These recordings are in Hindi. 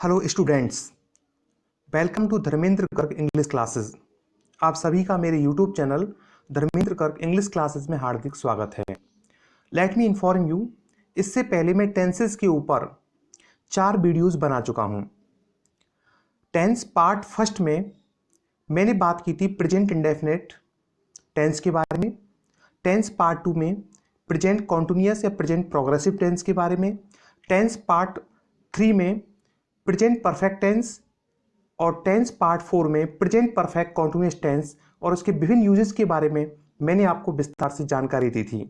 Hello students, welcome to Dharmendra Garg English classes. आप सभी का मेरे YouTube channel Dharmendra Garg English classes में हार्दिक स्वागत है। लेट मी इन्फॉर्म यू, इससे पहले मैं टेंसेस के ऊपर 4 वीडियोस बना चुका हूं। टेंस पार्ट फर्स्ट में मैंने बात की थी प्रेजेंट इंडेफिनिट टेंस के बारे में। टेंस पार्ट 2 में प्रेजेंट कॉन्टिन्यूअस या प्रेजेंट प्रोग्रेसिव टेंस के बारे में। टेंस पार्ट 3 में प्रेजेंट परफेक्ट टेंस और टेंस पार्ट 4 में प्रेजेंट परफेक्ट कॉन्टिन्यूअस टेंस और उसके विभिन्न यूजेस के बारे में मैंने आपको विस्तार से जानकारी दी थी।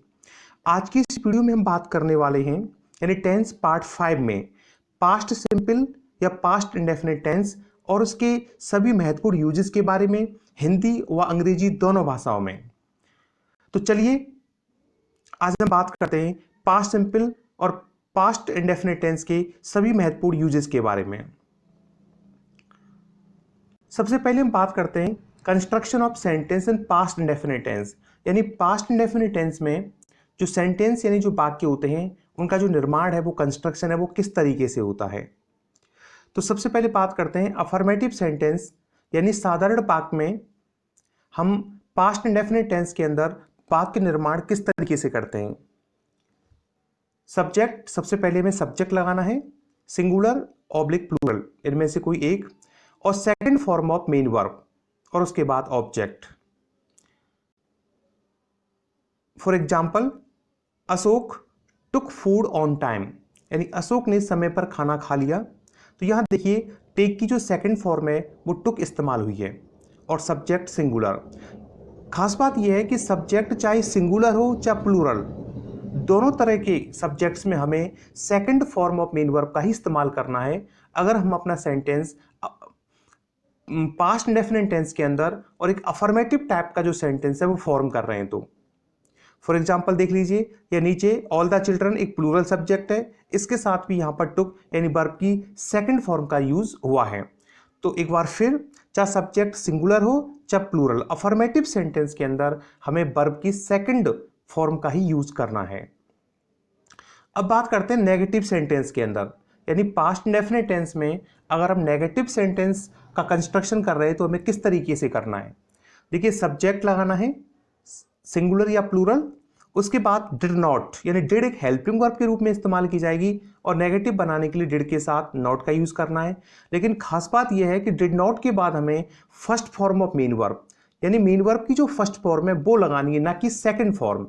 आज की इस वीडियो में हम बात करने वाले हैं यानी टेंस पार्ट 5 में पास्ट सिंपल या पास्ट इंडेफिनिट टेंस और उसके सभी महत्वपूर्ण यूजेस के बारे में हिंदी व अंग्रेजी दोनों भाषाओं में। तो चलिए आज हम बात करते हैं पास्ट सिंपल और पास्ट इंडेफिनिट टेंस के सभी महत्वपूर्ण यूजेस के बारे में। सबसे पहले हम बात करते हैं construction of sentence in past indefinite tense, यानी पास्ट इंडेफिनिट टेंस में जो सेंटेंस यानी जो वाक्य होते हैं उनका जो निर्माण है, वो कंस्ट्रक्शन है, वो किस तरीके से होता है। तो सबसे पहले बात करते हैं अफर्मेटिव सेंटेंस यानी साधारण वाक्य में हम पास्ट इंडेफिनिट टेंस के अंदर वाक्य निर्माण किस तरीके से करते हैं। सब्जेक्ट, सबसे पहले हमें सब्जेक्ट लगाना है, सिंगुलर ऑब्लिक प्लूरल इनमें से कोई एक, और second form of main verb और उसके बाद object. For example, Ashok took food on time, यानी अशोक ने समय पर खाना खा लिया। तो यहां देखिए टेक की जो सेकंड फॉर्म है वो टुक इस्तेमाल हुई है और सब्जेक्ट सिंगुलर। खास बात यह है कि सब्जेक्ट चाहे सिंगुलर हो चाहे प्लूरल, दोनों तरह के सब्जेक्ट्स में हमें second form of main verb का ही इस्तेमाल करना है अगर हम अपना सेंटेंस पास्ट इंडेफिनिट टेंस के अंदर और एक अफर्मेटिव टाइप का जो सेंटेंस है वो फॉर्म कर रहे हैं। तो फॉर एग्जांपल देख लीजिए, या नीचे ऑल द चिल्ड्रन एक प्लूरल सब्जेक्ट है, इसके साथ भी यहां पर टुक यानी वर्ब की सेकंड फॉर्म का यूज हुआ है। तो एक बार फिर, चाहे सब्जेक्ट सिंगुलर हो चाहे प्लूरल, अफर्मेटिव सेंटेंस के अंदर हमें वर्ब की सेकंड फॉर्म का ही यूज करना है। अब बात करते हैं नेगेटिव सेंटेंस के अंदर, यानी पास्ट इंडेफिनिट टेंस में अगर हम नेगेटिव सेंटेंस का कंस्ट्रक्शन कर रहे हैं तो हमें किस तरीके से करना है। देखिए, सब्जेक्ट लगाना है सिंगुलर या प्लूरल, उसके बाद डिड नॉट, यानी डिड एक हेल्पिंग वर्ब के रूप में इस्तेमाल की जाएगी और नेगेटिव बनाने के लिए डिड के साथ नॉट का यूज करना है। लेकिन खास बात यह है कि डिड नॉट के बाद हमें first form of main verb, यानी मेन वर्ब की जो फर्स्ट फॉर्म है वो लगानी है, ना कि सेकेंड फॉर्म।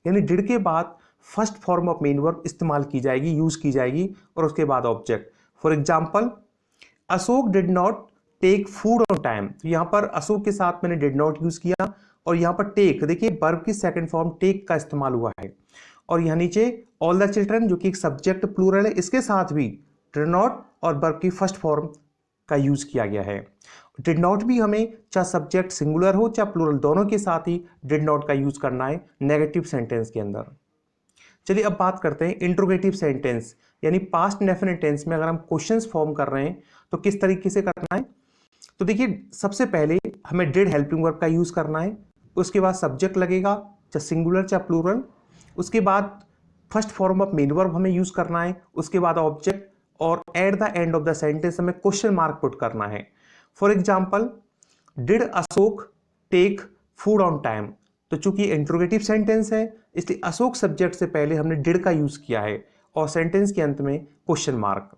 यानी डिड के बाद first form of main verb इस्तेमाल की जाएगी, यूज की जाएगी, और उसके बाद object. For example, Ashok did not take food on time. तो यहां पर अशोक के साथ मैंने डिड नॉट यूज किया और यहां पर टेक, देखिए वर्ब की सेकंड फॉर्म टेक का इस्तेमाल हुआ है। और यहां नीचे ऑल द चिल्ड्रन जो कि एक सब्जेक्ट प्लूरल है, इसके साथ भी डिड नॉट और वर्ब की फर्स्ट फॉर्म का यूज किया गया है। डिड नॉट भी हमें चाहे सब्जेक्ट सिंगुलर हो चाहे प्लूरल, दोनों के साथ ही डिड नॉट का यूज करना है नेगेटिव सेंटेंस के अंदर। चलिए अब बात करते हैं इंट्रोगेटिव सेंटेंस, यानी पास्ट इंडेफिनिट टेंस में अगर हम क्वेश्चंस फॉर्म कर रहे हैं तो किस तरीके से करना है। तो देखिए, सबसे पहले हमें डिड हेल्पिंग वर्ब का यूज करना है, उसके बाद सब्जेक्ट लगेगा चाहे सिंगुलर चाहे प्लूरल, उसके बाद first form of main verb हमें यूज करना है, उसके बाद ऑब्जेक्ट, और at the end of the sentence हमें क्वेश्चन मार्क पुट करना है। For example, did Ashok take food on time. तो चूंकि इंट्रोगेटिव सेंटेंस है इसलिए अशोक सब्जेक्ट से पहले हमने डिड का यूज किया है और सेंटेंस के अंत में क्वेश्चन मार्क।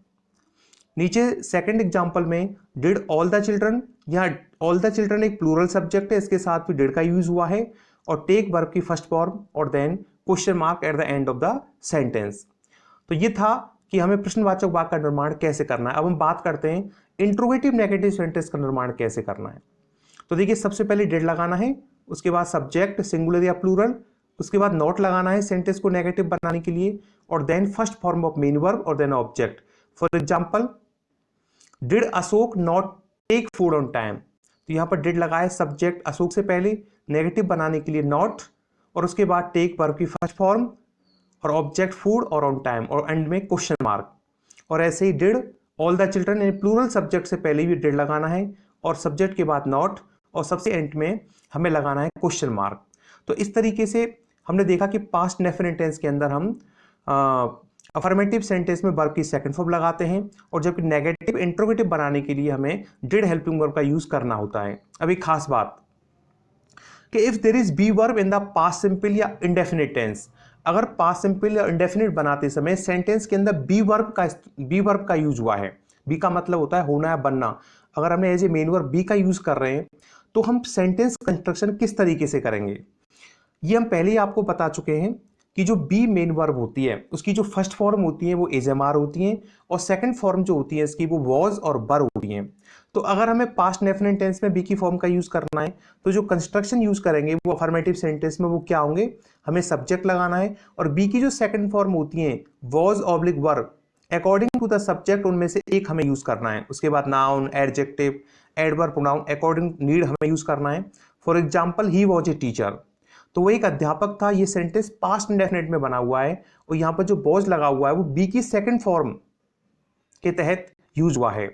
नीचे सेकंड एग्जांपल में डिड ऑल द चिल्ड्रन, यहाँ ऑल द चिल्ड्रन एक प्लूरल सब्जेक्ट है, इसके साथ भी डिड का यूज हुआ है, और टेक वर्ब की फर्स्ट फॉर्म और then question mark at the end of the sentence. तो ये था कि हमें प्रश्नवाचक वाक्य का निर्माण कैसे करना है। अब हम बात करते हैं इंट्रोगेटिव नेगेटिव सेंटेंस का निर्माण कैसे करना है। तो देखिए, सबसे पहले डिड लगाना है, उसके बाद सब्जेक्ट सिंगुलर या प्लूरल, उसके बाद नॉट लगाना है सेंटेंस को नेगेटिव बनाने के लिए, और then first form of main verb और then object. For example, did Ashok not take food on time. तो यहां पर डिड लगाए सब्जेक्ट अशोक से पहले, नेगेटिव बनाने के लिए नॉट, और उसके बाद टेक वर्ब की फर्स्ट फॉर्म और ऑब्जेक्ट फूड और ऑन टाइम, और एंड में क्वेश्चन मार्क। और ऐसे he did all the children, यानी प्लूरल सब्जेक्ट से पहले भी डिड लगाना है और सब्जेक्ट के बाद नॉट, और सबसे एंड में हमें लगाना है क्वेश्चन मार्क। तो इस तरीके से हमने देखा कि पास्ट इंडेफिनिट टेंस के अंदर हम अफर्मेटिव सेंटेंस में वर्ब की सेकंड फॉर्म लगाते हैं, और जबकि नेगेटिव इंट्रोगेटिव बनाने के लिए हमें डिड हेल्पिंग वर्ब का यूज करना होता है। अब एक खास बात कि if there is be verb in the past simple या इंडेफिनिट टेंस, अगर पास्ट सिंपल या इंडेफिनिट बनाते समय सेंटेंस के अंदर बी वर्ब का यूज हुआ है, बी का मतलब होता है होना या बनना, अगर हमने as a main verb be का यूज कर रहे हैं तो हम सेंटेंस कंस्ट्रक्शन किस तरीके से करेंगे, ये हम पहले ही आपको बता चुके हैं कि जो बी मेन वर्ब होती है उसकी जो फर्स्ट फॉर्म होती है वो इज एम आर होती है, और सेकंड फॉर्म जो होती है इसकी वो वॉज और बर होती है। तो अगर हमें पास्ट डेफिनेट टेंस में बी की फॉर्म का यूज करना है तो जो कंस्ट्रक्शन यूज करेंगे वो अफर्मेटिव सेंटेंस में वो क्या होंगे, हमें सब्जेक्ट लगाना है, और बी की जो सेकंड फॉर्म होती है was oblique were, according to the subject उनमें से एक हमें यूज करना है। उसके बाद noun, adjective, adverb, pronoun according need हमें यूज करना है। For example he was a teacher, तो वो एक अध्यापक था, ये सेंटेंस पास्ट इंडेफिनिट में बना हुआ है, और यहाँ पर जो वॉज लगा हुआ है वो बी की सेकंड फॉर्म के तहत यूज हुआ है,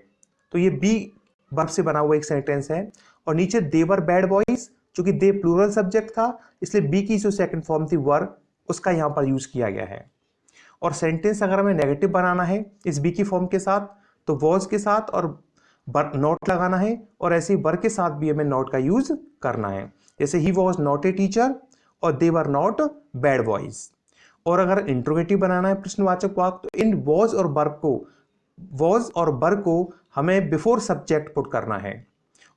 तो ये बी वर्ब से बना हुआ एक सेंटेंस है। और नीचे दे वर बैड बॉयज, चूंकि दे प्लूरल सब्जेक्ट था इसलिए बी की जो सेकंड फॉर्म थी वर, उसका यहाँ पर यूज किया गया है। और सेंटेंस अगर हमें नेगेटिव बनाना है इस बी की फॉर्म के साथ तो वॉज के साथ और नॉट लगाना है, और ऐसे ही वर के साथ भी हमें नॉट का यूज करना है, जैसे he was not a teacher और दे वर नॉट बैड बॉयज। और अगर इंट्रोगेटिव बनाना है प्रश्नवाचक वाक्य तो इन वॉज और बर को हमें बिफोर सब्जेक्ट पुट करना है,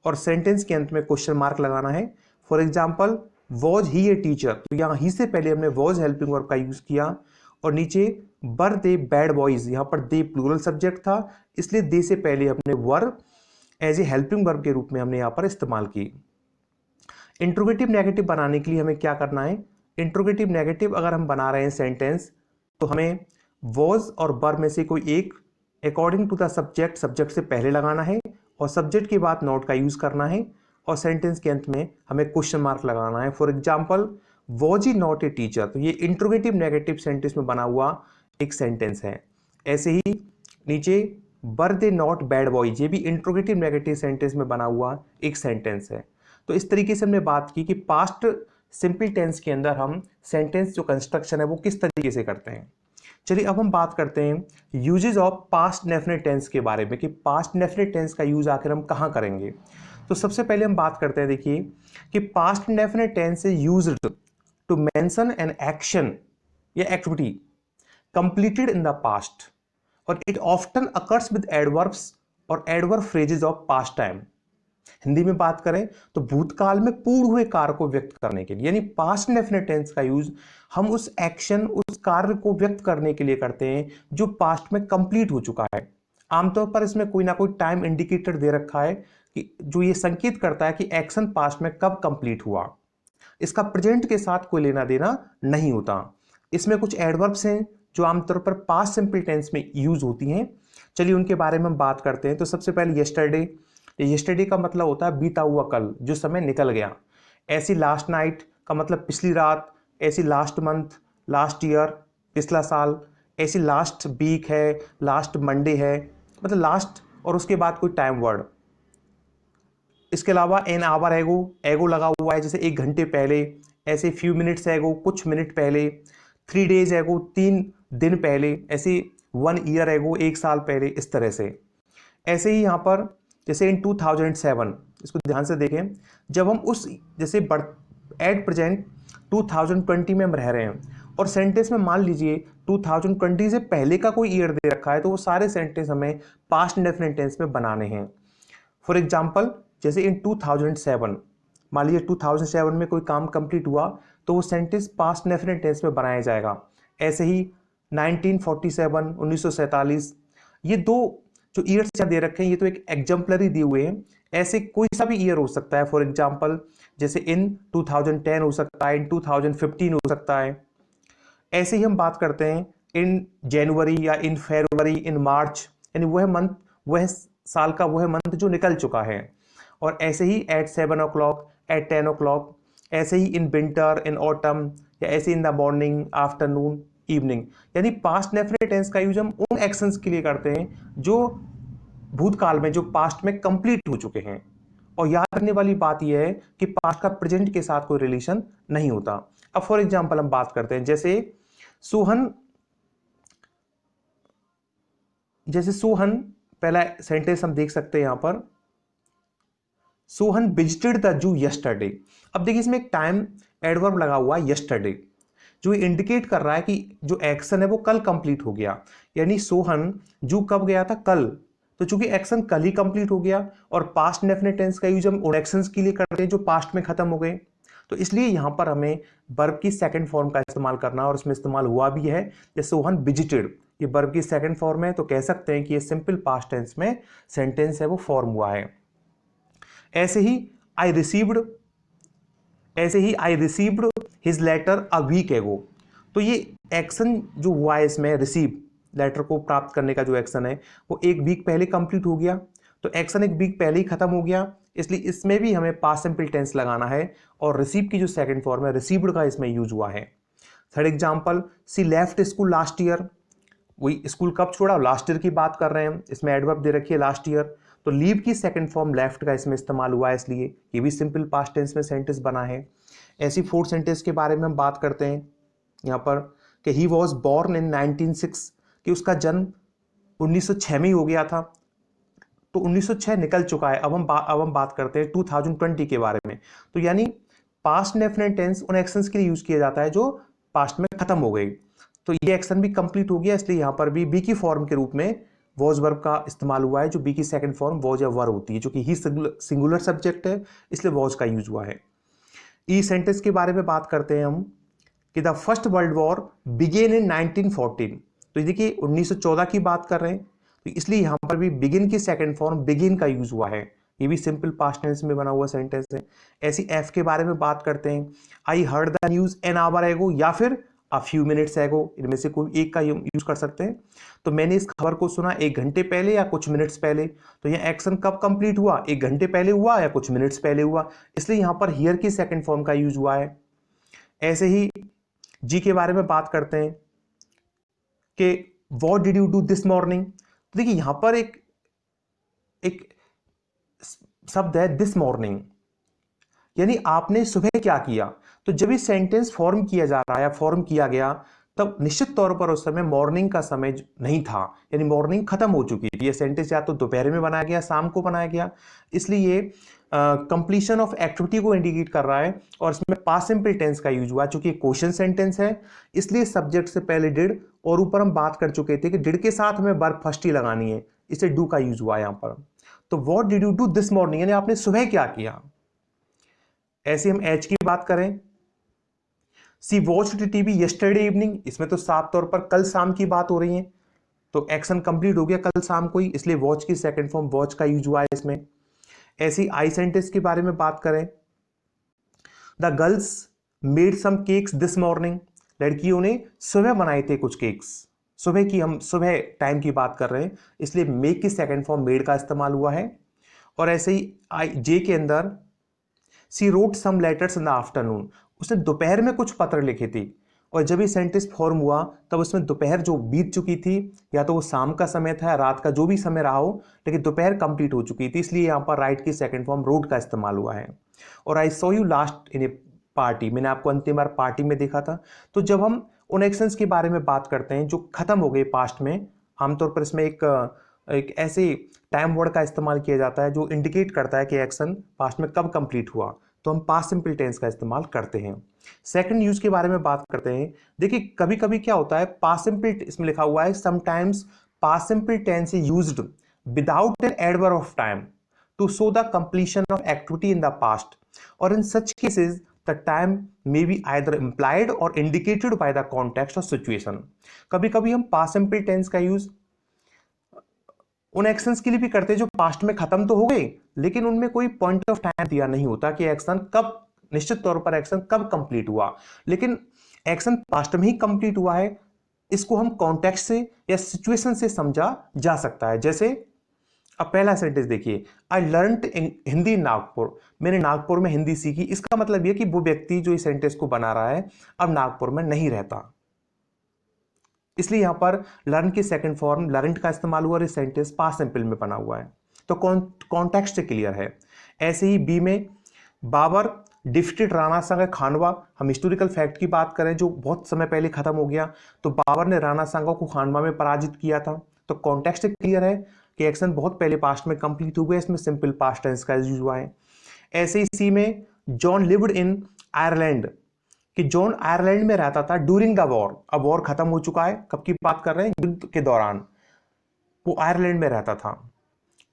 और सेंटेंस के अंत में क्वेश्चन मार्क लगाना है। For example was he A teacher, तो यहाँ ही से पहले हमने वॉज हेल्पिंग वर्ब का यूज किया, और नीचे बर दे बैड बॉयज, यहाँ पर दे प्लूरल सब्जेक्ट था इसलिए दे से पहले हमने verb as a helping verb के रूप में हमने यहाँ पर इस्तेमाल की। इंट्रोगेटिव नेगेटिव बनाने के लिए हमें क्या करना है, इंट्रोगेटिव नेगेटिव अगर हम बना रहे हैं सेंटेंस तो हमें वॉज और बर में से कोई एक अकॉर्डिंग टू द सब्जेक्ट से पहले लगाना है, और सब्जेक्ट के बाद नॉट का यूज करना है, और सेंटेंस के अंत में हमें क्वेश्चन मार्क लगाना है। For example was he not a teacher, तो ये इंट्रोगेटिव नेगेटिव सेंटेंस में बना हुआ एक सेंटेंस है। ऐसे ही नीचे बर दे नॉट बैड बॉयज, ये भी इंट्रोगेटिव नेगेटिव सेंटेंस में बना हुआ एक सेंटेंस है। तो इस तरीके से हमने बात की कि पास्ट सिंपल टेंस के अंदर हम सेंटेंस जो कंस्ट्रक्शन है वो किस तरीके से करते हैं। चलिए अब हम बात करते हैं usages of past definite tense के बारे में कि पास्ट डेफिनेट टेंस का यूज आखिर हम कहाँ करेंगे। तो सबसे पहले हम बात करते हैं, देखिए कि past definite tense is used to mention an action या activity completed in the past, और it often occurs with adverbs और adverb phrases of past time. Hindi में बात करें तो भूतकाल में पूर्ण हुए कार्य को व्यक्त करने के लिए, यानी पास्ट डेफिनेट टेंस का यूज हम उस एक्शन उस कार्य को व्यक्त करने के लिए करते हैं जो पास्ट में कंप्लीट हो चुका है। आमतौर पर इसमें कोई ना कोई टाइम इंडिकेटर दे रखा है कि जो ये संकेत करता है कि एक्शन पास्ट में कब कंप्लीट हुआ। इसका प्रेजेंट के साथ कोई लेना देना नहीं होता। इसमें कुछ एडवर्ब्स हैं जो आमतौर पर पास्ट सिंपल टेंस में यूज होती हैं। चलिए उनके बारे में हम बात करते हैं। तो सबसे पहले यस्टरडे, यस्टरडे का मतलब होता है बीता हुआ कल, जो समय निकल गया। ऐसी लास्ट नाइट का मतलब पिछली रात, ऐसी लास्ट मंथ, लास्ट ईयर, पिछला साल, ऐसी लास्ट वीक है, लास्ट मंडे है, मतलब लास्ट और उसके बाद कोई टाइम वर्ड। इसके अलावा एन आवर एगो, एगो लगा हुआ है जैसे एक घंटे पहले, ऐसे फ्यू मिनट्स एगो, कुछ मिनट पहले, 3 डेज एगो, 3 दिन पहले, ऐसे 1 ईयर एगो, 1 साल पहले, इस तरह से। ऐसे ही यहाँ पर जैसे इन 2007, इसको ध्यान से देखें, जब हम उस जैसे एट प्रेजेंट 2020 में हम रह रहे हैं और सेंटेंस में मान लीजिए 2020 से पहले का कोई ईयर दे रखा है तो वो सारे सेंटेंस हमें पास्ट इंडेफिनिट टेंस में बनाने हैं। फॉर एग्जांपल जैसे इन 2007, मान लीजिए 2007 में कोई काम कंप्लीट हुआ तो वो सेंटेंस पास्ट इंडेफिनिट टेंस में बनाया जाएगा। ऐसे ही 1947, 1947, ये दो जो ईयर्स दे रखे हैं ये तो एक एग्जाम्पलरी दिए हुए हैं, ऐसे कोई सा भी ईयर हो सकता है। फॉर एग्जांपल जैसे इन 2010 हो सकता है, इन 2015 हो सकता है। ऐसे ही हम बात करते हैं इन जनवरी या इन फरवरी, इन मार्च, यानी वह मंथ, वह साल का वह मंथ जो निकल चुका है। और ऐसे ही एट 7 o'clock, एट 10 o'clock, ऐसे ही इन विंटर, इन ऑटम, या ऐसे in the morning, afternoon, evening. यानी पास्ट इंडेफिनिट टेंस का यूज हम उन एक्शंस के लिए करते हैं जो भूतकाल में, जो पास्ट में कंप्लीट हो चुके हैं। और याद रखने वाली बात यह है कि पास्ट का प्रेजेंट के साथ कोई रिलेशन नहीं होता। अब फॉर एग्जांपल हम बात करते हैं जैसे सोहन जैसे सोहन, पहला सेंटेंस हम देख सकते हैं यहां पर, Sohan visited the zoo yesterday. अब देखिए इसमें एक टाइम एडवर्ब लगा हुआ है यस्टरडे, जो इंडिकेट कर रहा है कि जो एक्शन है वो कल कंप्लीट हो गया। यानी सोहन जू कब गया था, कल। तो चूंकि एक्शन कल ही कंप्लीट हो गया, और पास्ट डेफिनेट टेंस का यूज हम उन एक्शंस के लिए करते हैं जो पास्ट में खत्म हो गए, तो इसलिए यहां पर हमें वर्ब की सेकंड फॉर्म का इस्तेमाल करना है, और उसमें इस्तेमाल हुआ भी है। जैसे सोहन विजिटेड, ये वर्ब की सेकंड फॉर्म है, तो कह सकते हैं कि ये सिंपल पास्ट टेंस में सेंटेंस है वो फॉर्म हुआ है। ऐसे ही आई रिसीव्ड, ऐसे ही I received his letter a week ago. तो ये एक्शन जो हुआ है इसमें, रिसीव, लेटर को प्राप्त करने का जो एक्शन है वो एक वीक पहले कंप्लीट हो गया, तो एक्शन एक वीक पहले ही खत्म हो गया, इसलिए इसमें भी हमें पास्ट सिंपल टेंस लगाना है, और रिसीव की जो सेकंड फॉर्म है रिसीव्ड का इसमें यूज हुआ है। थर्ड एग्जांपल, सी लेफ्ट स्कूल लास्ट ईयर, वही स्कूल कब छोड़ा, लास्ट ईयर की बात कर रहे हैं, इसमें एडवर्ब दे रखी है लास्ट ईयर, तो लीव की सेकंड फॉर्म लेफ्ट का इसमें इस्तेमाल हुआ है, इसलिए ये भी सिंपल पास्ट टेंस में सेंटेंस बना है। ऐसी फोर्थ सेंटेंस के बारे में हम बात करते हैं यहाँ पर, कि ही वॉज बोर्न इन 1906, कि उसका जन्म 1906 में ही हो गया था, तो 1906 निकल चुका है, अब हम बात करते हैं 2020 के बारे में। तो यानी पास्ट डेफिनेट टेंस उन एक्शंस के लिए यूज किया जाता है जो पास्ट में खत्म हो गई, तो ये एक्शन भी कंप्लीट हो गया, इसलिए यहां पर भी बी की फॉर्म के रूप में वॉज वर्ब का इस्तेमाल हुआ है, जो बी की सेकंड फॉर्म वॉज या वर होती है, जो कि ही सिंगुलर सब्जेक्ट है, इसलिए वॉज का यूज हुआ है। ई सेंटेंस के बारे में बात करते हैं हम, कि the first world war began in 1914, तो देखिए 1914 की बात कर रहे हैं, तो इसलिए यहां पर भी बिगिन की सेकंड फॉर्म बिगिन का यूज हुआ है, ये भी सिंपल पास्ट टेंस में बना हुआ सेंटेंस है। ऐसी एफ के बारे में बात करते हैं, I heard the news an hour एगो, या फिर अ फ्यू मिनट्स एगो, इनमें से कोई एक का यूज कर सकते हैं। तो मैंने इस खबर को सुना एक घंटे पहले या कुछ मिनट्स पहले, तो यह एक्शन कब कंप्लीट हुआ, एक घंटे पहले हुआ या कुछ मिनट्स पहले हुआ, इसलिए यहां पर हियर की सेकंड फॉर्म का यूज हुआ है। ऐसे ही जी के बारे में बात करते हैं, कि what did you do this morning, तो देखिए यहां पर एक एक शब्द है दिस मॉर्निंग, यानी आपने सुबह क्या किया। तो जब ये सेंटेंस फॉर्म किया जा रहा है, फॉर्म किया गया, तब निश्चित तौर पर उस समय मॉर्निंग का समय नहीं था, यानी मॉर्निंग खत्म हो चुकी थी। ये सेंटेंस या तो दोपहर में बनाया गया, शाम को बनाया गया, इसलिए ये कंप्लीशन ऑफ एक्टिविटी को इंडिकेट कर रहा है, और इसमें पास्ट सिंपल टेंस का यूज हुआ, चूंकि क्वेश्चन सेंटेंस है, इसलिए सब्जेक्ट से पहले डिड, और ऊपर हम बात कर चुके थे कि डिड के साथ हमें वर्ब फर्स्ट ही लगानी है, इसे डू का यूज हुआ यहां पर। तो what did you do this morning, यानी आपने सुबह क्या किया। ऐसे हम एच की बात करें, सी वॉच्ड टीवी यस्टरडे इवनिंग, इसमें तो साफ तौर पर कल शाम की बात हो रही है, तो एक्शन कंप्लीट हो गया कल शाम को ही, इसलिए वॉच की सेकंड फॉर्म वॉच का यूज हुआ है इसमें। ऐसी आई सेंटेंस के बारे में बात करें, the girls made some cakes this morning, लड़कियों ने सुबह बनाए थे कुछ केक्स, सुबह की, हम सुबह टाइम की बात कर रहे हैं, इसलिए मेक की सेकंड फॉर्म मेड का इस्तेमाल हुआ है। और ऐसे ही आई जे के अंदर, she wrote some letters in the afternoon, उसने दोपहर में कुछ पत्र लिखे थे, और जब ये सेंटेंस फॉर्म हुआ तब उसमें दोपहर जो बीत चुकी थी, या तो वो शाम का समय था या रात का, जो भी समय रहा हो, लेकिन दोपहर कंप्लीट हो चुकी थी, इसलिए यहाँ पर राइट की सेकंड फॉर्म रोट का इस्तेमाल हुआ है। और I saw you last in A party, मैंने आपको अंतिम बार पार्टी में देखा था। तो जब हम उन एक्शंस के बारे में बात करते हैं जो खत्म हो गए पास्ट में, आमतौर पर इसमें एक ऐसे टाइम वर्ड का इस्तेमाल किया जाता है जो इंडिकेट करता है कि एक्शन पास्ट में कब कंप्लीट हुआ, तो हम पास्ट सिंपल टेंस का इस्तेमाल करते हैं। सेकंड यूज के बारे में बात करते हैं, देखिए कभी कभी क्या होता है, पास्ट सिंपल, इसमें लिखा हुआ है sometimes past simple tense is used without an adverb of time to show the completion of activity in the past, और in such cases the time may be either implied or indicated by the context of situation. कभी कभी हम पास्ट सिंपल टेंस का यूज उन एक्शंस के लिए भी करते हैं जो पास्ट में खत्म तो हो गए, लेकिन उनमें कोई पॉइंट ऑफ टाइम दिया नहीं होता कि एक्शन कब, निश्चित तौर पर एक्शन कब कंप्लीट हुआ, लेकिन एक्शन पास्ट में ही कंप्लीट हुआ है, इसको हम कॉन्टेक्स्ट से या सिचुएशन से समझा जा सकता है। जैसे अब पहला सेंटेंस देखिए, आई लर्नड हिंदी नागपुर, मैंने नागपुर में हिंदी सीखी, इसका मतलब यह कि वो व्यक्ति जो इस सेंटेंस को बना रहा है अब नागपुर में नहीं रहता, इसलिए यहां पर लर्न की सेकंड फॉर्म लर्नड का इस्तेमाल हुआ और इस सेंटेंस पास्ट सिंपल में बना हुआ है, तो कॉन्टेक्स्ट क्लियर है। ऐसे ही बी में, बाबर डिफिटेड राणा सांगा खानवा, हम हिस्टोरिकल फैक्ट की बात करें जो बहुत समय पहले खत्म हो गया, तो बाबर ने राणा सांगा को खानवा में पराजित किया था, तो कॉन्टेक्स्ट क्लियर है कि एक्शन बहुत पहले पास्ट में कंप्लीट हो गया, इसमें सिंपल पास्ट टेंस का यूज हुआ है। ऐसे ही सी में जॉन लिव्ड इन आयरलैंड, कि जॉन आयरलैंड में रहता था ड्यूरिंग द वॉर। अब वॉर खत्म हो चुका है, कब की बात कर रहे हैं, युद्ध के दौरान वो आयरलैंड में रहता था।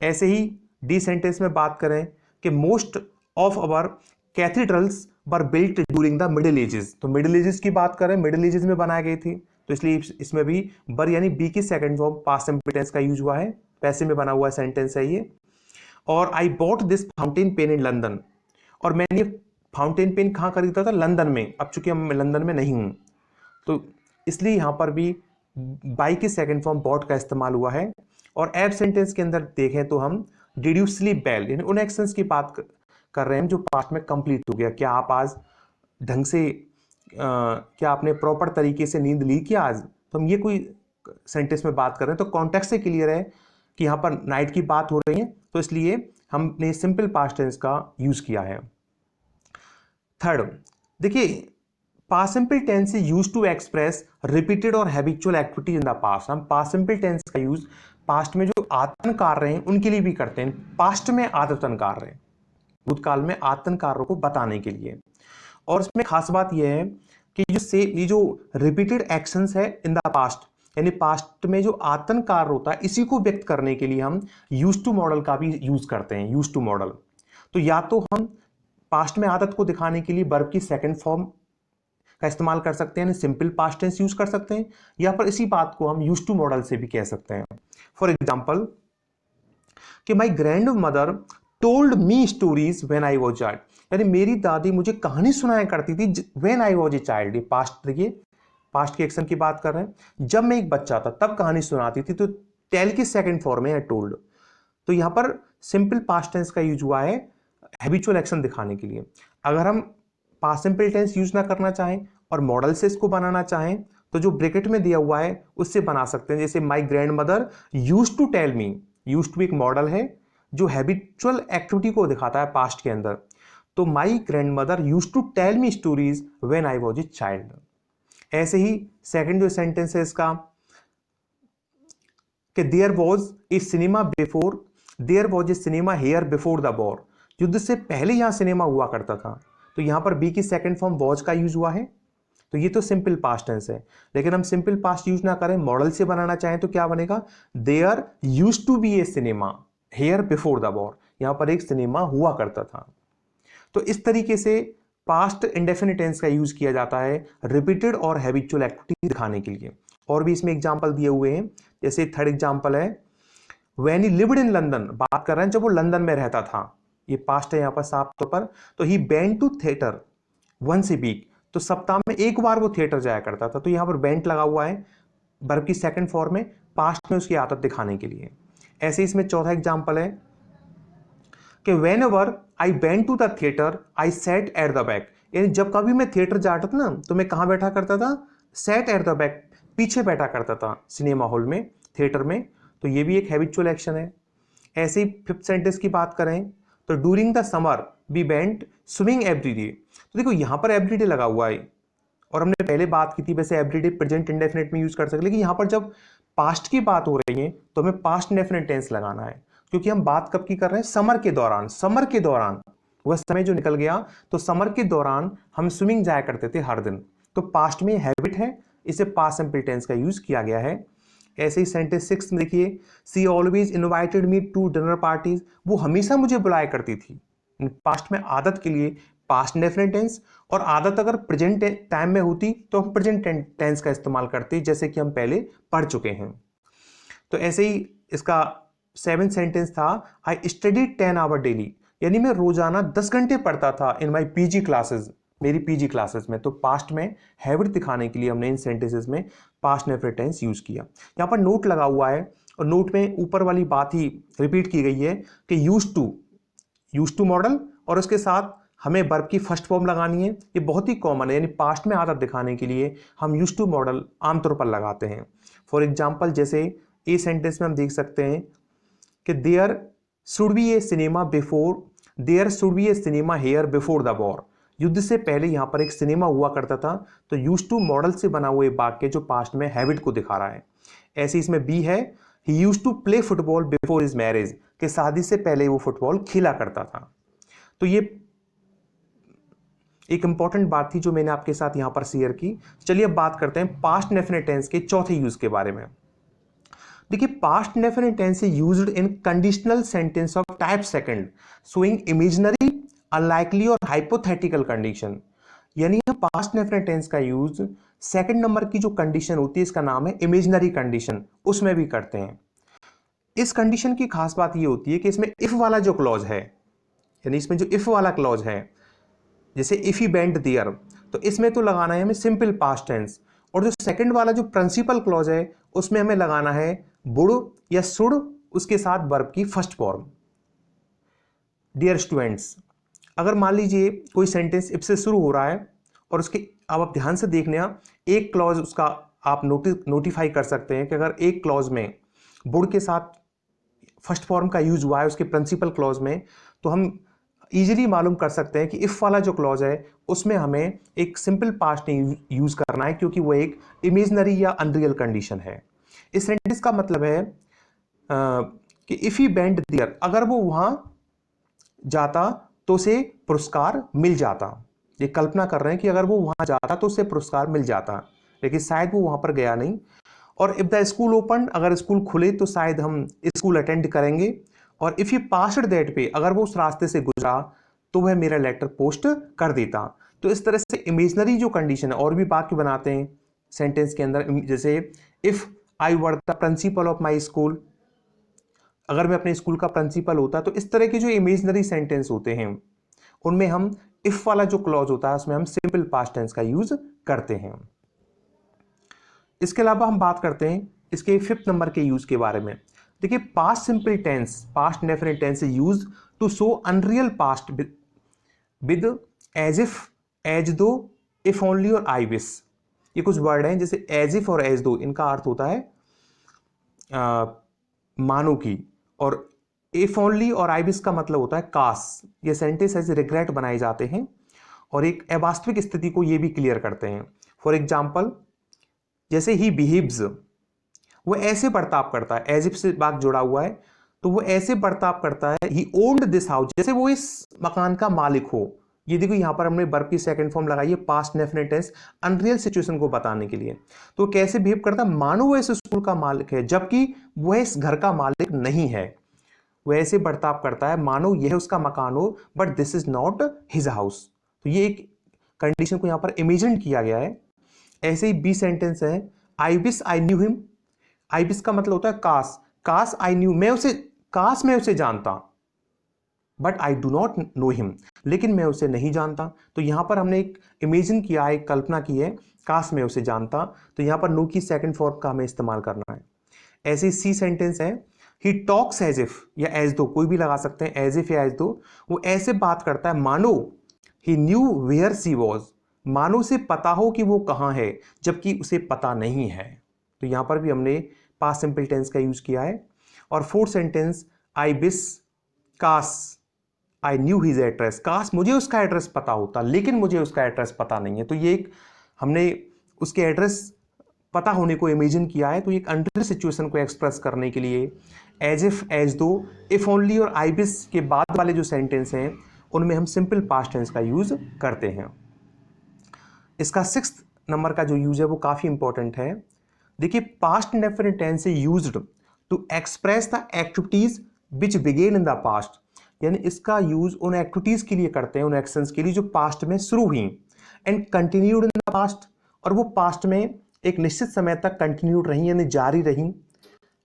ऐसे ही डी सेंटेंस में बात करें कि most of our cathedrals were built during the middle ages, तो मिडिल एजेस की बात करें, मिडिल एजेस में बनाई गई थी, तो इसलिए इसमें भी बर यानी बी की second form past simple tense का यूज हुआ है, पैसे में बना हुआ सेंटेंस है ये। और I bought this fountain pain in London, और मैंने फाउंटेन पेन कहाँ खरीदा था, लंदन में। अब चूंकि मैं लंदन में नहीं हूँ तो इसलिए यहाँ पर भी बाई की सेकंड फॉर्म बॉट का इस्तेमाल हुआ है। और एब सेंटेंस के अंदर देखें तो हम डिड यू स्लीप वेल, यानी उन एक्शंस की बात कर रहे हैं जो पास्ट में कंप्लीट हो गया। क्या आप आज ढंग से क्या आपने प्रॉपर तरीके से नींद ली क्या आज, तो हम ये कोई सेंटेंस में बात कर रहे हैं। तो कॉन्टेक्स्ट से क्लियर है कि यहाँ पर नाइट की बात हो रही है, तो इसलिए हमने सिंपल पास्ट टेंस का यूज किया है। थर्ड देखिए, past simple tense is used to express repeated और habitual activities in the past. हम पास्ट सिंपल टेंस का यूज पास्ट में जो आदतन कार्य हैं उनके लिए भी करते हैं। पास्ट में आदतन कार्य, भूतकाल में आदतन कार्यों को बताने के लिए। और इसमें खास बात यह है कि ये जो रिपीटेड एक्शंस है इन द पास्ट, यानी पास्ट में जो आदतन कार्य होता है, इसी को व्यक्त करने के लिए हम यूज टू मॉडल का भी यूज करते हैं। यूज टू मॉडल तो या तो हम पास्ट में आदत को दिखाने के लिए वर्ब की सेकंड फॉर्म का इस्तेमाल कर सकते हैं, यानी सिंपल पास्ट टेंस यूज कर सकते हैं, या पर इसी बात को हम यूज टू मॉडल से भी कह सकते हैं। फॉर एग्जाम्पल कि my grand mother told me stories when I was child, यानी मेरी दादी मुझे कहानी सुनाया करती थी when I was a child. ये पास्ट, देखिए पास्ट के एक्शन की बात कर रहे हैं, जब मैं एक बच्चा था तब कहानी सुनाती थी, तो टेल की सेकंड फॉर्म है टोल्ड। तो यहां पर सिंपल पास्ट टेंस का यूज हुआ है हैबिचुअल एक्शन दिखाने के लिए। अगर हम पास्ट सिंपल टेंस यूज ना करना चाहें और मॉडल से इसको बनाना चाहें तो जो ब्रैकेट में दिया हुआ है उससे बना सकते हैं। जैसे my grandmother use to tell me, use to एक मॉडल है जो हैबिचुअल एक्टिविटी को दिखाता है पास्ट के अंदर, तो my grandmother use to tell me stories when I was a child. ऐसे ही सेकंड जो सेंटेंस है इसका कि there was a cinema before, there was a cinema here before the war, युद्ध से पहले यहां सिनेमा हुआ करता था। तो यहां पर बी की सेकंड फॉर्म वॉज का यूज हुआ है, तो ये तो सिंपल पास्ट टेंस है। लेकिन हम सिंपल पास्ट यूज ना करें, मॉडल से बनाना चाहें तो क्या बनेगा, there used to be a cinema here before the war, यहां पर एक सिनेमा हुआ करता था। तो इस तरीके से पास्ट इंडेफिनिट टेंस का यूज किया जाता है रिपीटेड और हैबिचुअल एक्टिविटी दिखाने के लिए। और भी इसमें एग्जांपल दिए हुए हैं, जैसे थर्ड एग्जांपल है when he lived in London, बात कर रहे हैं जब वो लंदन में रहता था, ये पास्ट है यहाँ पर साफ तौर पर। तो he went to theatre once a week, तो सप्ताह में एक बार वो थिएटर जाया करता था, तो यहाँ पर वेंट लगा हुआ है वर्ब की सेकंड फॉर्म में, पास्ट में उसकी आदत दिखाने के लिए। ऐसे इसमें चौथा एग्जांपल है कि whenever I went to the theatre I sat at the back, यानी जब कभी मैं थिएटर जाता था ना तो मैं कहाँ बैठा करता था, सेट एट द बैक, पीछे बैठा करता था सिनेमा हॉल में, थिएटर में। तो ये भी एक हैबिचुअल एक्शन है। ऐसे ही फिफ्थ सेंटेंस की बात करें तो during the summer we went swimming every day, तो देखो यहाँ पर एवरीडे लगा हुआ है और हमने पहले बात की थी वैसे एवरीडे प्रेजेंट इंडेफिनिट में यूज कर सकते, लेकिन यहाँ पर जब पास्ट की बात हो रही है तो हमें पास्ट इंडेफिनिट टेंस लगाना है, क्योंकि हम बात कब की कर रहे हैं, समर के दौरान। समर के दौरान वह समय जो निकल गया, तो समर के दौरान हम स्विमिंग जाया करते थे हर दिन, तो पास्ट में हैबिट है, इसे पास्ट सिंपल टेंस का यूज किया गया है। ऐसे ही सेंटेंस 6 में देखिए, she always invited me to dinner parties, वो हमेशा मुझे बुलाया करती थी। पास्ट में आदत के लिए पास्ट इंडेफिनिट टेंस, और आदत अगर प्रेजेंट टाइम में होती तो हम प्रेजेंट टेंस का इस्तेमाल करते, जैसे कि हम पहले पढ़ चुके हैं। तो ऐसे ही इसका 7th सेंटेंस था आई स्टडी 10 आवर डेली, यानी मैं रोजाना 10 घंटे पढ़ता था इन माई पीजी क्लासेस, मेरी पीजी क्लासेस में। तो पास्ट में हैबिट दिखाने के लिए हमने इन सेंटेंसेस में पास्ट इंडेफिनिट टेंस यूज किया। यहाँ पर नोट लगा हुआ है और नोट में ऊपर वाली बात ही रिपीट की गई है कि यूज टू मॉडल और उसके साथ हमें वर्ब की फर्स्ट फॉर्म लगानी है। ये बहुत ही कॉमन है, यानी पास्ट में आदत दिखाने के लिए हम यूज टू मॉडल आमतौर पर लगाते हैं। फॉर एग्जाम्पल जैसे ए सेंटेंस में हम देख सकते हैं कि there should be a cinema before, there should be a cinema here before the war, युद्ध से पहले यहाँ पर एक सिनेमा हुआ करता था। तो यूज टू मॉडल से बना हुआ वाक्य जो पास्ट में हैबिट को दिखा रहा है। ऐसे इसमें बी है he used to play football before his marriage, कि शादी से पहले वो फुटबॉल खेला करता था। तो ये एक इंपॉर्टेंट बात थी जो मैंने आपके साथ यहां पर शेयर की। चलिए अब बात करते हैं पास्ट इंडेफिनिट टेंस के चौथे यूज के बारे में। देखिए, past indefinite tense is used in conditional sentence of type second showing imaginary, unlikely और हाइपोथेटिकल कंडीशन। यानी हम पास्ट इंडेफिनिट टेंस का यूज सेकंड नंबर की जो कंडीशन होती है, इसका नाम है इमेजिनरी कंडीशन, उसमें भी करते हैं। इस कंडीशन की खास बात ये होती है कि इसमें इफ वाला जो क्लॉज है, यानी इसमें जो इफ वाला क्लॉज है, जैसे इफ ही बेंट देयर, तो इसमें तो लगाना है हमें सिंपल पास्ट टेंस, और जो सेकंड वाला जो प्रिंसिपल क्लॉज है उसमें हमें लगाना है वुड या शुड, उसके साथ वर्ब की फर्स्ट फॉर्म। डियर स्टूडेंट्स, अगर मान लीजिए कोई सेंटेंस इफ से शुरू हो रहा है और उसके, अब आप ध्यान से देखना, एक क्लॉज उसका आप नोटिफाई कर सकते हैं कि अगर एक क्लॉज में वुड के साथ फर्स्ट फॉर्म का यूज हुआ है उसके प्रिंसिपल क्लॉज में, तो हम इजीली मालूम कर सकते हैं कि इफ वाला जो क्लॉज है उसमें हमें एक सिंपल पास्ट यूज करना है, क्योंकि वो एक इमेजिनरी या अनरियल कंडीशन है। इस सेंटेंस का मतलब है कि इफ ही बेंट देयर, अगर वो वहां जाता तो उसे पुरस्कार मिल जाता। ये कल्पना कर रहे हैं कि अगर वो वहां जाता तो उसे पुरस्कार मिल जाता, लेकिन शायद वो वहां पर गया नहीं। और इफ द स्कूल ओपन, अगर स्कूल खुले तो शायद हम स्कूल अटेंड करेंगे। और इफ यू पास्ड दैट पे, अगर वो उस रास्ते से गुजरा तो वह मेरा लेटर पोस्ट कर देता। तो इस तरह से इमेजिनरी जो कंडीशन है, और भी वाक्य बनाते हैं सेंटेंस के अंदर, जैसे if I were the principle of my school, अगर मैं अपने स्कूल का प्रिंसिपल होता। तो इस तरह के जो इमेजिनरी सेंटेंस होते हैं उनमें हम इफ वाला जो क्लॉज होता है उसमें हम सिंपल पास्ट टेंस का यूज करते हैं। इसके अलावा हम बात करते हैं इसके फिफ्थ नंबर के यूज के बारे में। देखिए, past simple tense, past indefinite tense is use to show unreal past with as if, as though, if only और आई विश। ये कुछ वर्ड हैं, जैसे एज इफ और एज दो, इनका अर्थ होता है मानो की, और इफ ओनली और आई विश का मतलब होता है काश। ये सेंटेंस ऐसे रिग्रेट बनाए जाते हैं और एक अवास्तविक स्थिति को ये भी क्लियर करते हैं। फॉर एग्जाम्पल, जैसे ही बिहेव्स, वो ऐसे बर्ताव करता है, एज इफ से बात जुड़ा हुआ है तो वो ऐसे बर्ताव करता है। ही ओन्ड दिस हाउस, जैसे वो इस मकान का मालिक हो। ये देखो यहां पर हमने वर्ब की सेकंड फॉर्म लगाई है past indefinite tense, unreal situation को बताने के लिए। तो कैसे बिहेव करता है, मानो वो इस स्कूल का मालिक है जबकि वह इस घर का मालिक नहीं है। वह ऐसे बर्ताव करता है मानो यह उसका मकान हो, but this is not his house. तो ये एक कंडीशन को यहां पर इमेजिन किया गया है। ऐसे ही बी सेंटेंस है, I wish I knew him. I wish का मतलब होता है काश, काश आई न्यू, मैं उसे, काश मैं उसे जानता, but I do not know him, लेकिन मैं उसे नहीं जानता। तो यहां पर हमने एक इमेजिन किया है, एक कल्पना की है, काश मैं उसे जानता। तो यहां पर नो की सेकंड फॉर्म का हमें इस्तेमाल करना है। ऐसे सी सेंटेंस है, ही टॉक्स एज इफ या एज दो, कोई भी लगा सकते हैं, एज इफ या एज दो। वो ऐसे बात करता है मानो ही न्यू वेयर सी वॉज, मानो उसे पता हो कि वो कहां है जबकि उसे पता नहीं है। तो यहां पर भी हमने पास्ट सिंपल टेंस का यूज किया है। और फोर्थ सेंटेंस, आई विश काश आई न्यू हिज एड्रेस, काश मुझे उसका एड्रेस पता होता लेकिन मुझे उसका एड्रेस पता नहीं है। तो ये एक हमने उसके एड्रेस पता होने को इमेजिन किया है। तो एक अनरियल सिचुएशन को एक्सप्रेस करने के लिए as if, as though, if only और आई विश के बाद वाले जो सेंटेंस हैं उनमें हम सिंपल पास्ट टेंस का यूज करते हैं। इसका सिक्स्थ नंबर का जो यूज है वो काफी इंपॉर्टेंट है। देखिए, past indefinite tense is used to express the activities which begin in the past, यानी इसका यूज उन एक्टिविटीज के लिए करते हैं, उन एक्शंस के लिए जो पास्ट में शुरू हुई and continued in the past, और वो पास्ट में एक निश्चित समय तक कंटिन्यूड रही यानी जारी रही,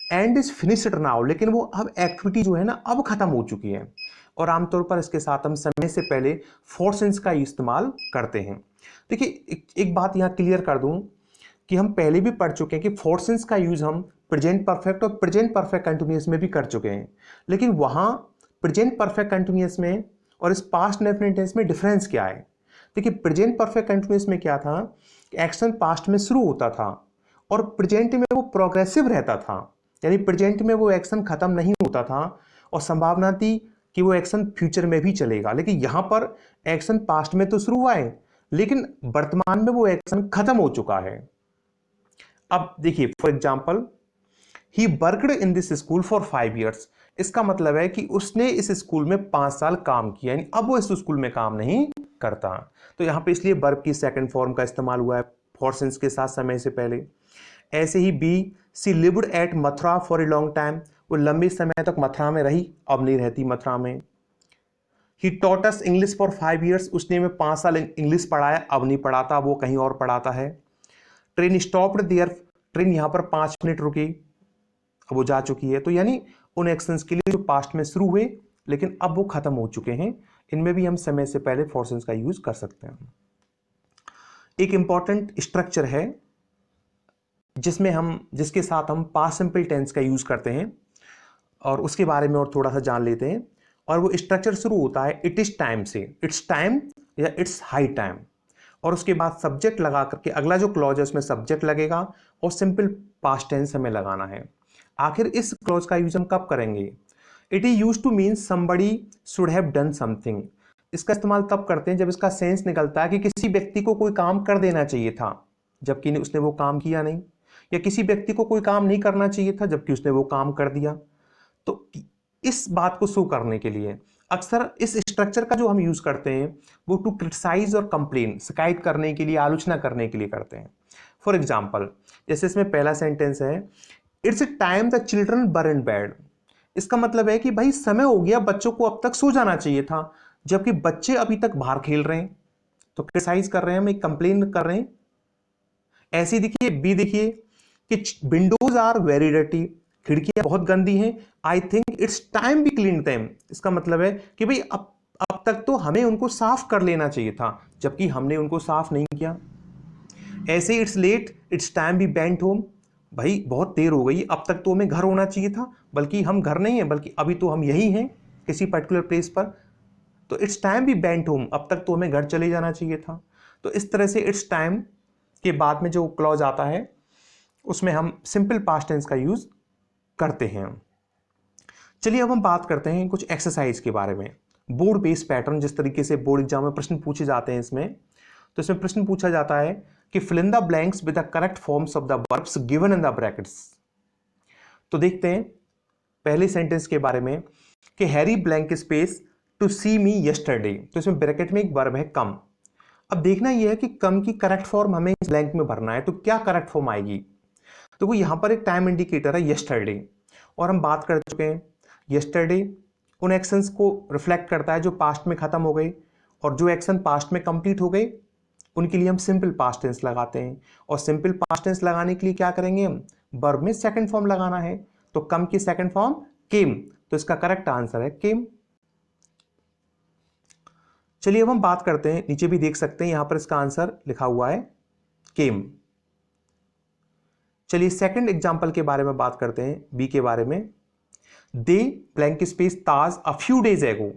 एंड इज फिनिश्ड नाउ, लेकिन वो अब एक्टिविटी जो है ना अब खत्म हो चुकी है। और आमतौर पर इसके साथ हम समय से पहले फोर सेंस का इस्तेमाल करते हैं। देखिए, एक बात यहाँ क्लियर कर दूं कि हम पहले भी पढ़ चुके हैं कि फोर सेंस का यूज हम प्रेजेंट परफेक्ट और प्रेजेंट परफेक्ट कंटिन्यूअस में भी कर चुके हैं, लेकिन वहां प्रेजेंट परफेक्ट कंटिन्यूअस में और इस पास्ट इंडेफिनिट टेंस में डिफरेंस क्या है। देखिए, प्रेजेंट परफेक्ट कंटिन्यूअस में क्या था, एक्शन पास्ट में शुरू होता था और प्रेजेंट में वो प्रोग्रेसिव रहता था, यानी प्रेजेंट में वो एक्शन खत्म नहीं होता था और संभावना थी कि वो एक्शन फ्यूचर में भी चलेगा। लेकिन यहां पर एक्शन पास्ट में तो शुरू हुआ है लेकिन वर्तमान में वो एक्शन खत्म हो चुका है। अब देखिए, for example, he worked in this school for 5 years। इसका मतलब है कि उसने इस स्कूल में 5 साल काम किया, यानी अब वो इस स्कूल में काम नहीं करता। तो यहाँ पे इसलिए वर्ब की सेकंड फॉर्म का इस्तेमाल हुआ है फॉर सिंस के साथ, समय से पहले। ऐसे ही B, she lived at Mathura for a long time. वो लंबे समय तक मथुरा में रही, अब नहीं रहती मथुरा में। He taught us English for 5 years। उसने में 5 साल इंग्लिश पढ़ाया, अब नहीं पढ़ाता, वो कहीं और पढ़ाता है। Train stopped there. ट्रेन यहाँ पर 5 मिनट रुकी, अब वो जा चुकी है। तो यानी उन एक्शंस के लिए जो पास्ट में शुरू हुए लेकिन अब वो खत्म हो चुके हैं, इनमें भी हम समय से पहले फॉर सिंस का यूज कर सकते हैं। एक इंपॉर्टेंट स्ट्रक्चर है जिसके साथ हम पास्ट सिंपल टेंस का यूज करते हैं, और उसके बारे में और थोड़ा सा जान लेते हैं। और वो स्ट्रक्चर शुरू होता है इट इज टाइम से, इट्स टाइम या इट्स हाई टाइम, और उसके बाद सब्जेक्ट लगा करके अगला जो क्लॉज है उसमें सब्जेक्ट लगेगा और सिंपल पास्ट टेंस हमें लगाना है। आखिर इस क्लॉज का यूज हम कब करेंगे? It is use to mean somebody should have done something. इसका इस्तेमाल तब करते हैं जब इसका सेंस निकलता है कि किसी व्यक्ति को कोई काम कर देना चाहिए था जबकि उसने वो काम किया नहीं, या किसी व्यक्ति को कोई काम नहीं करना चाहिए था जबकि उसने वो काम कर दिया। तो इस बात को शो करने के लिए अक्सर इस स्ट्रक्चर का जो हम यूज करते हैं वो टू क्रिटिसाइज और कंप्लेन, शिकायत करने के लिए, आलोचना करने के लिए करते हैं। फॉर एग्जाम्पल, जैसे इसमें पहला सेंटेंस है it's time the children were in bed. इसका मतलब है कि भाई समय हो गया, बच्चों को अब तक सो जाना चाहिए था जबकि बच्चे अभी तक बाहर खेल रहे हैं। तो क्रिटिसाइज कर रहे हैं, हम एक कंप्लेन कर रहे हैं। ऐसे देखिए बी, देखिए कि विंडोज आर वेरी डर्टी। खिड़कियां बहुत गंदी हैं। I think it's time we clean them. इसका मतलब है कि भाई अब तक तो हमें उनको साफ कर लेना चाहिए था जबकि हमने उनको साफ नहीं किया। ऐसे it's late, it's time we went home. भाई बहुत देर हो गई, अब तक तो हमें घर होना चाहिए था, बल्कि हम घर नहीं है, बल्कि अभी तो हम यही हैं किसी पर्टिकुलर प्लेस पर। तो it's time we went home, अब तक तो हमें घर चले जाना चाहिए था। तो इस तरह से इट्स टाइम के बाद में जो क्लॉज आता है उसमें हम सिंपल पास्ट टेंस का यूज करते हैं। चलिए अब हम बात करते हैं कुछ एक्सरसाइज के बारे में। बोर्ड बेस्ड पैटर्न, जिस तरीके से बोर्ड एग्जाम में प्रश्न पूछे जाते हैं इसमें, तो इसमें प्रश्न पूछा जाता है कि fill in the blanks with the correct forms of the verbs given in the brackets. तो देखते हैं पहले सेंटेंस के बारे में कि Harry blank space to see me yesterday. तो इसमें ब्रैकेट में एक वर्ब है कम। अब देखना यह है कि कम की करेक्ट फॉर्म हमें इस ब्लैंक में भरना है, तो क्या करेक्ट फॉर्म आएगी? तो वो यहां पर एक टाइम इंडिकेटर है यस्टरडे, और हम बात कर चुके हैं यस्टरडे उन एक्शंस को रिफ्लेक्ट करता है जो पास्ट में खत्म हो गए, और जो एक्शन पास्ट में कंप्लीट हो गए उनके लिए हम सिंपल पास्ट टेंस लगाते हैं। और सिंपल पास्ट टेंस लगाने के लिए क्या करेंगे हम? वर्ब में सेकंड फॉर्म लगाना है। तो कम की सेकंड फॉर्म केम, तो इसका करेक्ट आंसर है केम। चलिए अब हम बात करते हैं, नीचे भी देख सकते हैं यहां पर इसका आंसर लिखा हुआ है केम। चलिए सेकंड एग्जांपल के बारे में बात करते हैं, बी के बारे में। They blank space Taj a few days ago.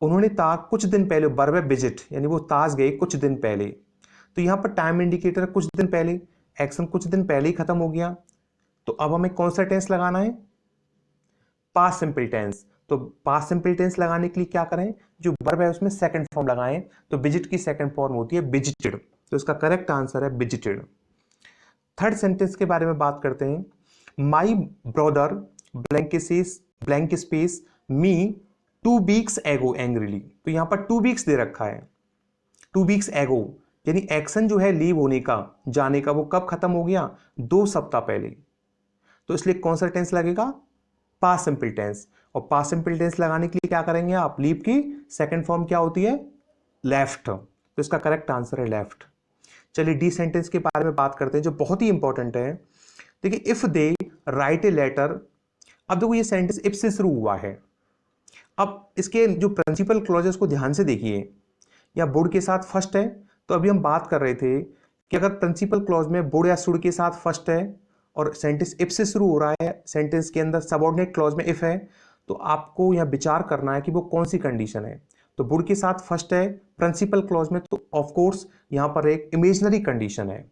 उन्होंने ताज कुछ दिन पहले, वर्ब है विजिट, यानी वो ताज गए कुछ दिन पहले। तो यहां पर टाइम इंडिकेटर कुछ दिन पहले, एक्शन कुछ दिन पहले ही खत्म हो गया। तो अब हमें कौन सा टेंस लगाना है? Past simple tense. तो पास्ट सिंपल टेंस लगाने के लिए क्या करें? जो वर्ब है उसमें सेकंड फॉर्म लगाएं। तो विजिट की सेकंड फॉर्म होती है विजिटेड, तो इसका करेक्ट आंसर है विजिटेड। थर्ड सेंटेंस के बारे में बात करते हैं। My brother blank space me 2 weeks एगो एंग्रीली। तो यहां पर 2 weeks दे रखा है, 2 weeks एगो, यानी एक्शन जो है लीव होने का, जाने का, वो कब खत्म हो गया? 2 सप्ताह पहले। तो इसलिए कौन सा टेंस लगेगा? Past simple tense. और पास्ट सिंपल टेंस लगाने के लिए क्या करेंगे आप? लीव की सेकंड फॉर्म क्या होती है? लेफ्ट। तो इसका करेक्ट आंसर है लेफ्ट। चलिए डी सेंटेंस के बारे में बात करते हैं जो बहुत ही इंपॉर्टेंट है। देखिए if they write a letter. अब देखो ये सेंटेंस इफ से शुरू हुआ है। अब इसके जो प्रिंसिपल क्लॉजेस को ध्यान से देखिए, या बोर्ड के साथ फर्स्ट है। तो अभी हम बात कर रहे थे कि अगर प्रिंसिपल क्लॉज में बोर्ड या शुड के साथ फर्स्ट है और सेंटेंस इफ से शुरू हो रहा है, सेंटेंस के अंदर सबऑर्डिनेट क्लॉज में इफ है, तो आपको यह विचार करना है कि वो कौन सी कंडीशन है। तो बोर्ड के साथ फर्स्ट है प्रिंसिपल क्लॉज में, तो ऑफ कोर्स यहां पर एक इमेजिनरी कंडीशन है।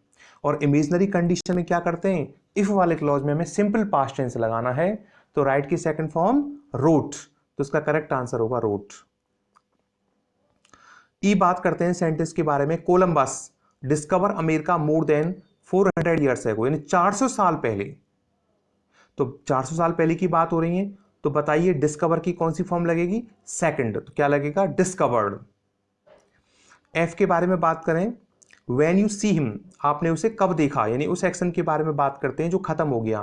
और इमेजिनरी कंडीशन में क्या करते हैं? इफ वाले क्लॉज में हमें सिंपल पास्ट टेंस लगाना है। तो राइट की सेकंड फॉर्म रोट, तो इसका करेक्ट आंसर होगा रोट। ई बात करते हैं सेंटेंस के बारे में। Columbus discover America more than 400 years ago, यानी 400 साल पहले। तो 400 साल पहले की बात हो रही है, तो बताइए डिस्कवर की कौन सी फॉर्म लगेगी? सेकंड, तो क्या लगेगा? डिस्कवर्ड। एफ के बारे में बात करें, व्हेन यू सी हिम, आपने उसे कब देखा, यानी उस एक्शन के बारे में बात करते हैं जो खत्म हो गया।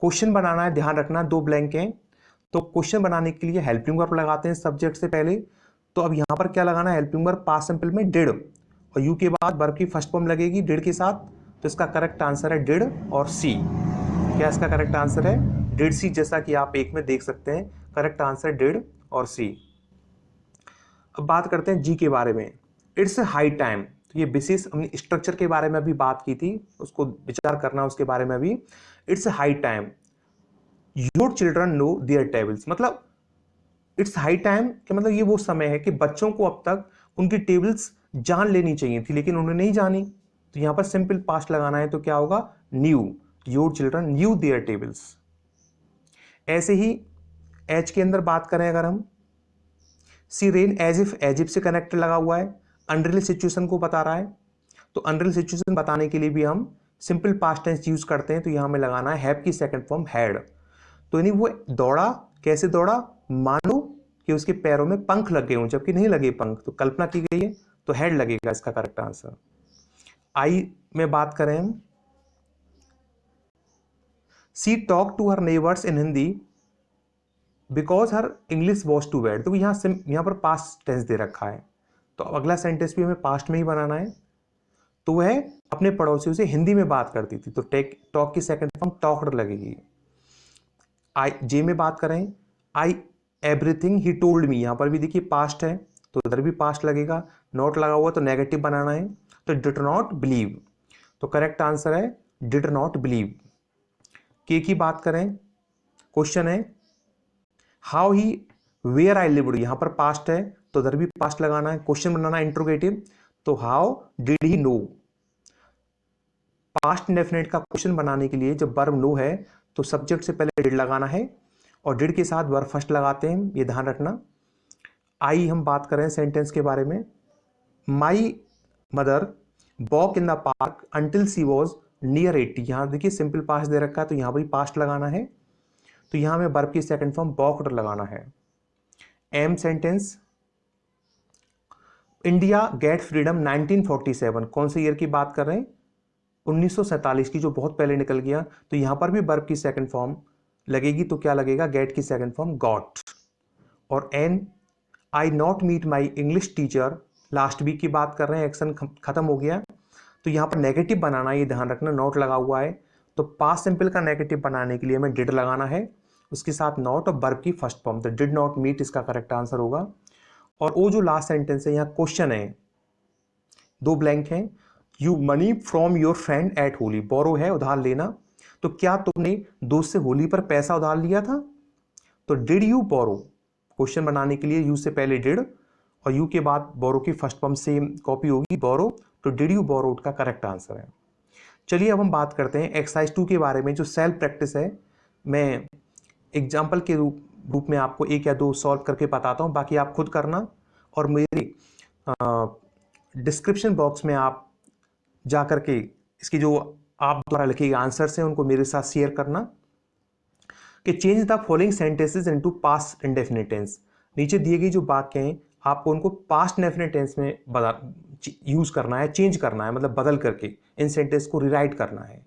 क्वेश्चन बनाना है, ध्यान रखना 2 ब्लैंक हैं, तो क्वेश्चन बनाने के लिए हेल्पिंग वर्ब लगाते हैं सब्जेक्ट से पहले। तो अब यहां पर क्या लगाना है? हेल्पिंग वर्ब पास्ट सिंपल में डिड, और यू के बाद वर्ब की फर्स्ट फॉर्म लगेगी डिड के साथ, तो इसका करेक्ट आंसर है डिड और सी। क्या इसका करेक्ट आंसर है? डिड सी, जैसा कि आप एक में देख सकते हैं, करेक्ट आंसर डिड और सी। अब बात करते हैं जी के बारे में, इट्स हाई टाइम। तो ये विशेष हमने स्ट्रक्चर के बारे में भी बात की थी, उसको विचार करना उसके बारे में भी। It's high time your children know their tables, मतलब इट्स हाई टाइम कि मतलब ये वो समय है कि बच्चों को अब तक उनकी टेबल्स जान लेनी चाहिए थी, लेकिन उन्होंने नहीं जानी। तो यहां पर सिंपल पास्ट लगाना है, तो क्या होगा? Knew, your children knew their tables. ऐसे ही एच के अंदर बात करें अगर हम, she ran as if, as if से कनेक्टेड लगा हुआ है, अनरियल सिचुएशन को बता रहा है। तो अनरियल सिचुएशन बताने के लिए भी हम सिंपल पास्ट टेंस यूज करते हैं, तो यहां में लगाना है हैव की सेकंड फॉर्म हैड। तो यानी वो दौड़ा, कैसे दौड़ा? मानो कि उसके पैरों में पंख लगे हों, जबकि नहीं लगे पंख, तो कल्पना की गई है, तो हेड लगेगा इसका करेक्ट आंसर। आई में बात करें हम, she talk to her neighbours in Hindi because her English was too bad. तो यहाँ पर पास्ट टेंस दे रखा है, तो अगला सेंटेंस भी हमें पास्ट में ही बनाना है। तो वह अपने पड़ोसियों से हिंदी में बात करती थी, तो टॉक की सेकंड फॉर्म टॉक्ड लगेगी। आई जे में बात करें, I everything he told me, यहां पर भी देखिए पास्ट है, तो उधर भी पास्ट लगेगा। नॉट लगा हुआ तो नेगेटिव बनाना है, तो डिड नॉट बिलीव, तो करेक्ट आंसर है डिड नॉट बिलीव। के की बात करें, क्वेश्चन है how he where I lived, यहां पर पास्ट है, तो उधर भी पास्ट लगाना है। क्वेश्चन बनाना इंट्रोगेटिव, तो how did he know. Past indefinite का क्वेश्चन बनाने के लिए जब वर्ब नो है, तो सब्जेक्ट से पहले डिड लगाना है, और डिड के साथ वर्ब फर्स्ट लगाते हैं, ये ध्यान रखना। आई हम बात करें सेंटेंस के बारे में, my mother walk in the park until she was near 80, यहां देखिए सिंपल पास्ट दे रखा है, तो यहां पर पास्ट लगाना है, तो यहां में वर्ब की सेकंड फॉर्म वॉकड लगाना है। M sentence, India get freedom 1947, कौन से ईयर की बात कर रहे हैं? 1947 की, जो बहुत पहले निकल गया, तो यहां पर भी वर्ब की सेकंड फॉर्म लगेगी, तो क्या लगेगा? गेट की सेकंड फॉर्म गॉट। और N, I not meet my English teacher last week की बात कर रहे हैं, एक्शन खत्म हो गया, तो यहां पर नेगेटिव बनाना, ये ध्यान रखना, नॉट लगा हुआ है, तो पास्ट सिंपल का नेगेटिव बनाने के लिए हमें डिड लगाना है, उसके साथ नॉट और वर्ब की फर्स्ट फॉर्म, तो डिड नॉट मीट इसका करेक्ट आंसर होगा। और वो जो लास्ट सेंटेंस है, यहाँ क्वेश्चन है, 2 ब्लैंक हैं, you money from your friend at Holi, borrow है उधार लेना, तो क्या तुमने दोस्त से होली पर पैसा उधार लिया था? तो डिड यू बोरो, क्वेश्चन बनाने के लिए यू से पहले डिड और यू के बाद बोरो की फर्स्ट फॉर्म सेम कॉपी होगी बोरो, तो डिड यू बोरो का करेक्ट आंसर है। चलिए अब हम बात करते हैं एक्सरसाइज 2 के बारे में, जो सेल्फ प्रैक्टिस है। मैं एग्जाम्पल के रूप में आपको 1 या 2 सॉल्व करके बताता हूँ, बाकी आप खुद करना, और मेरे डिस्क्रिप्शन बॉक्स में आप जा करके इसकी जो आप द्वारा लिखे गए आंसर्स हैं उनको मेरे साथ शेयर करना। कि change the following sentences into past indefinite tense, नीचे दिए गए जो वाक्य हैं आपको उनको पास्ट इंडेफिनिट टेंस में यूज करना है, चेंज करना है, मतलब बदल करके इन सेंटेंस को रिराइट करना है।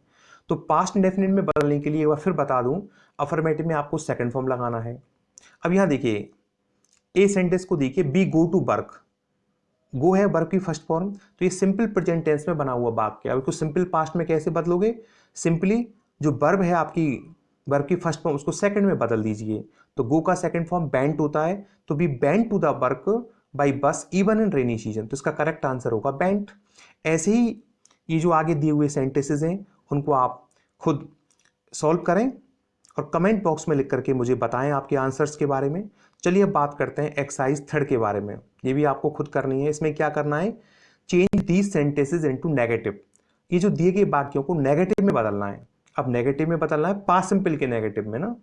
तो पास्ट इंडेफिनिट में बदलने के लिए एक बार फिर बता दूं, अफर्मेटिव में आपको सेकंड फॉर्म लगाना है। अब यहां देखिए ए सेंटेंस को देखिए, बी गो टू वर्क, गो है वर्ब की फर्स्ट फॉर्म, तो ये सिंपल प्रेजेंट टेंस में बना हुआ वाक्य है। अब इसको सिंपल पास्ट में कैसे बदलोगे? सिंपली जो वर्ब है आपकी, वर्ब की फर्स्ट फॉर्म, उसको सेकंड में बदल दीजिए। तो गो का सेकंड फॉर्म बेंट होता है, तो he went to the work by bus even in rainy season, तो इसका करेक्ट आंसर होगा बेंट। ऐसे ही ये जो आगे दिए हुए सेंटेंसेस हैं उनको आप खुद सॉल्व करें और कमेंट बॉक्स में लिख करके मुझे बताएं आपके आंसर्स के बारे में। चलिए अब बात करते हैं एक्सरसाइज 3 के बारे में, ये भी आपको खुद करनी है। इसमें क्या करना है? Change these sentences into negative, ये जो दिए गए वाक्यों को नेगेटिव में बदलना है। अब नेगेटिव में बदलना है पास्ट सिंपल के नेगेटिव में ना।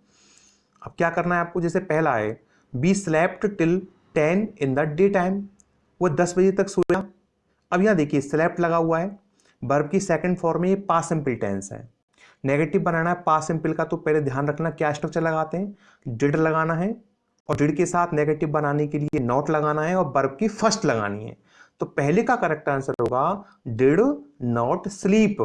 अब क्या करना है आपको? जैसे पहला है, he slept till 10 in the day time, वो 10 बजे तक सोया। अब यहां देखिए स्लेप्ट लगा हुआ है, वर्ब की सेकंड फॉर्म में ये पास्ट सिंपल टेंस है, नेगेटिव बनाना है पास्ट सिंपल का तो पहले ध्यान रखना क्या स्ट्रक्चर लगाते हैं, डिड लगाना है और डिड के साथ नेगेटिव बनाने के लिए नॉट लगाना है और वर्ब की फर्स्ट लगानी है। तो पहले का करेक्ट आंसर होगा डिड नॉट स्लीप,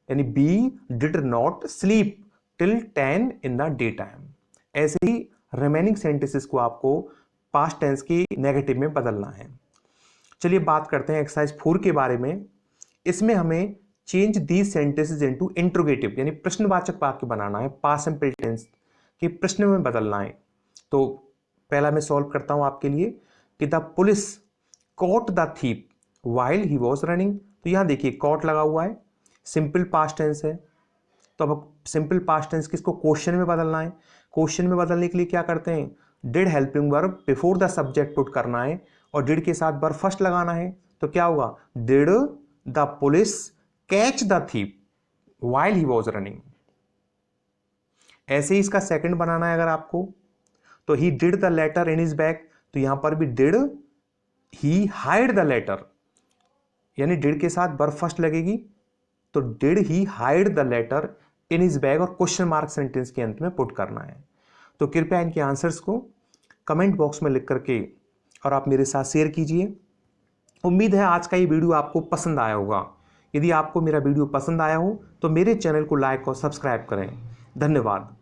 यानी he did not sleep till 10 in the day time. ऐसे ही रिमेनिंग सेंटेंसेस को आपको पास्ट टेंस की नेगेटिव में बदलना है। चलिए बात करते हैं एक्सरसाइज 4 के बारे में। इसमें हमें change these sentences into interrogative यानी प्रश्नवाचक वाक्य बनाना है, पास्ट सिंपल टेंस के प्रश्न में बदलना है। तो पहला मैं सॉल्व करता हूं आपके लिए कि the police caught the thief while he was running. तो यहां देखिए कॉट लगा हुआ है, सिंपल पास्ट टेंस है। तो अब सिंपल पास्ट टेंस किसको क्वेश्चन में बदलना है। क्वेश्चन में बदलने के लिए क्या करते हैं, did helping verb before the subject put करना है और डिड के साथ वर्ब फर्स्ट लगाना है। तो क्या होगा, did the police catch the thief while he was running. ऐसे ही इसका सेकंड बनाना है अगर आपको, तो he did the letter in his bag. तो यहां पर भी did he hide the letter, यानी डिड के साथ वर्ब फर्स्ट लगेगी। तो did he hide the letter in his bag और क्वेश्चन मार्क सेंटेंस के अंत में पुट करना है। तो कृपया इनके आंसर्स को कमेंट बॉक्स में लिख करके और आप मेरे साथ शेयर कीजिए। उम्मीद है आज का ये वीडियो आपको पसंद आया होगा। यदि आपको मेरा वीडियो पसंद आया हो तो मेरे चैनल को लाइक और सब्सक्राइब करें। धन्यवाद।